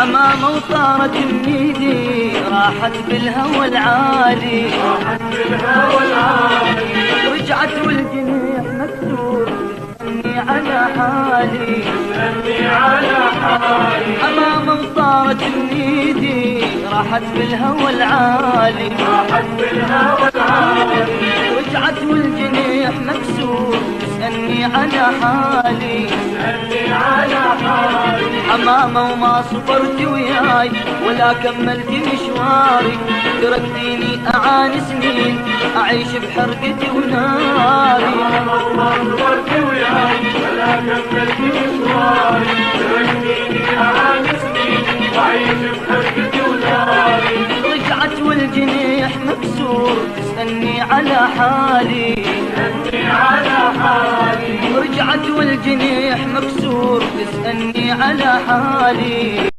حمامة وطارت بميدي راحت بالهوى العالي، رجعت والجنيح مكسور تسألني على حالي، حمامة وطارت بميدي راحت بالهوى العالي، رجعت والجنيح مكسور تسألني على حالي، حمامة وما صبرت وياي ولا كملت مشواري، تركتيني أعاني سنين أعيش بحرقتي وناري، وما صبرت وياي ولا كملت مشواري، تركتيني أعاني سنين أعيش بحرقتي وناري، رجعت والجنيح مكسور تسألني على حالي، رجعت والجنيح مكسور تسألني على حالي.